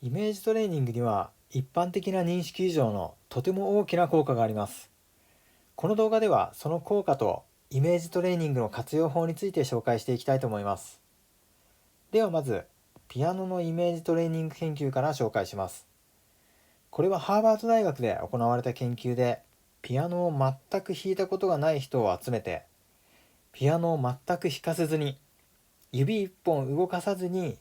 イメージトレーニングには一般的な認識以上のとても大きな効果があります。この動画ではその効果とイメージトレーニングの活用法について紹介していきたいと思います。ではまず、ピアノのイメージトレーニング研究から紹介します。これはハーバード大学で行われた研究で、ピアノを全く弾いたことがない人を集めて、ピアノを全く弾かせずに、指一本動かさずに、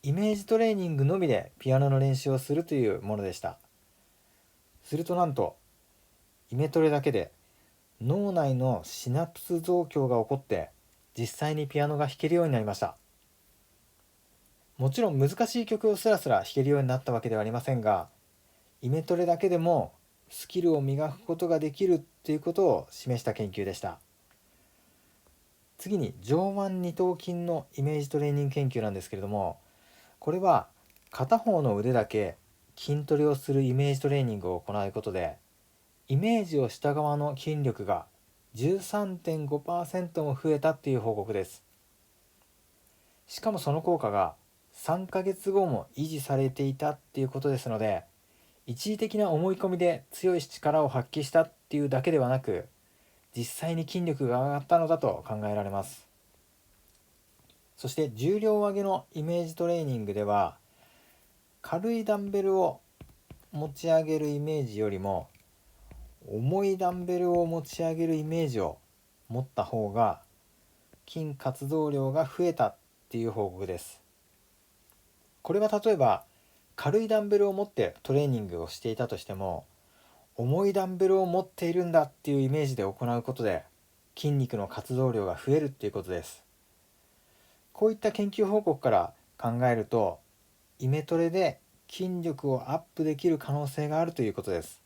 イメージトレーニングのみでピアノの練習をするというものでした。するとなんと、イメトレだけで脳内のシナプス増強が起こって実際にピアノが弾けるようになりました。もちろん難しい曲をスラスラ弾けるようになったわけではありませんが、イメトレだけでもスキルを磨くことができるっていうことを示した研究でした。次に上腕二頭筋のイメージトレーニング研究なんですけれども、これは片方の腕だけ筋トレをするイメージトレーニングを行うことで、イメージをした側の筋力が 13.5% も増えたっていう報告です。しかもその効果が3ヶ月後も維持されていたっていうことですので、一時的な思い込みで強い力を発揮したっていうだけではなく、実際に筋力が上がったのだと考えられます。そして重量上げのイメージトレーニングでは、軽いダンベルを持ち上げるイメージよりも重いダンベルを持ち上げるイメージを持った方が筋活動量が増えたっていう報告です。これは例えば軽いダンベルを持ってトレーニングをしていたとしても、重いダンベルを持っているんだっていうイメージで行うことで筋肉の活動量が増えるっていうことです。こういった研究報告から考えると、イメトレで筋力をアップできる可能性があるということです。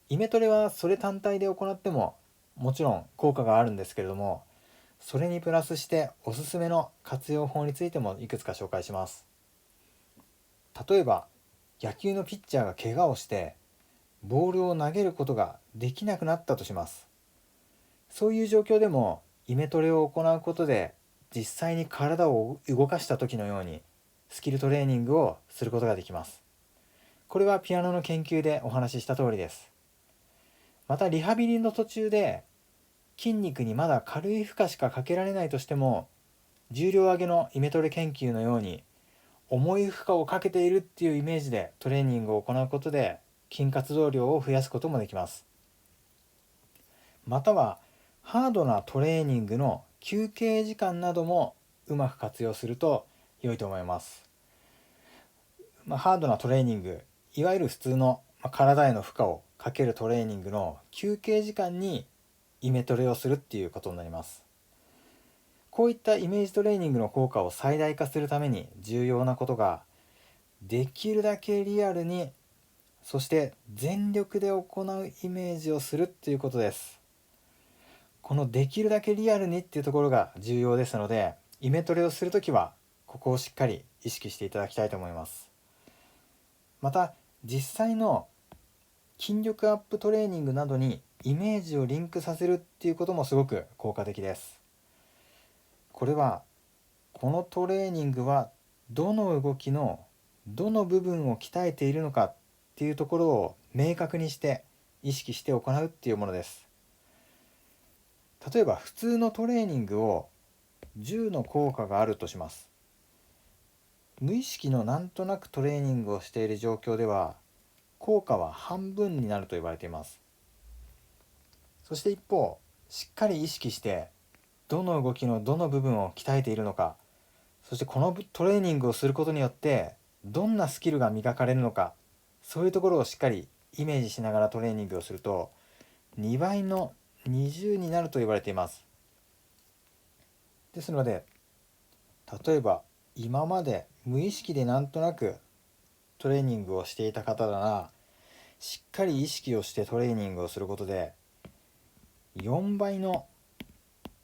イメトレはそれ単体で行ってももちろん効果があるんですけれども、それにプラスしておすすめの活用法についてもいくつか紹介します。例えば野球のピッチャーが怪我をしてボールを投げることができなくなったとします。そういう状況でもイメトレを行うことで実際に体を動かした時のようにスキルトレーニングをすることができます。これはピアノの研究でお話しした通りです。またリハビリの途中で筋肉にまだ軽い負荷しかかけられないとしても、重量挙げのイメトレ研究のように重い負荷をかけているっていうイメージでトレーニングを行うことで筋活動量を増やすこともできます。またはハードなトレーニングの休憩時間などもうまく活用すると良いと思います。ハードなトレーニング、いわゆる普通の体への負荷をかけるトレーニングの休憩時間にイメトレをするっていうことになります。こういったイメージトレーニングの効果を最大化するために重要なことが、できるだけリアルに、そして全力で行うイメージをするっていうことです。このできるだけリアルにっていうところが重要ですので、イメトレをするときはここをしっかり意識していただきたいと思います。また実際の筋力アップトレーニングなどにイメージをリンクさせるっていうこともすごく効果的です。これはこのトレーニングはどの動きのどの部分を鍛えているのかっていうところを明確にして意識して行うっていうものです。例えば普通のトレーニングを10の効果があるとします。無意識のなんとなくトレーニングをしている状況では効果は半分になると言われています。そして一方、しっかり意識してどの動きのどの部分を鍛えているのか、そしてこのトレーニングをすることによってどんなスキルが磨かれるのか、そういうところをしっかりイメージしながらトレーニングをすると2倍の20になると言われています。ですので、例えば今まで無意識でなんとなくトレーニングをしていた方なら、しっかり意識をしてトレーニングをすることで4倍の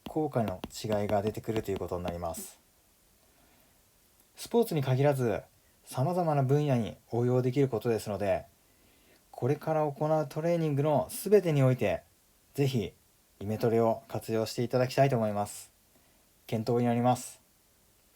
効果の違いが出てくるということになります。スポーツに限らず様々な分野に応用できることですので、これから行うトレーニングの全てにおいてぜひイメトレを活用していただきたいと思います。検討になります。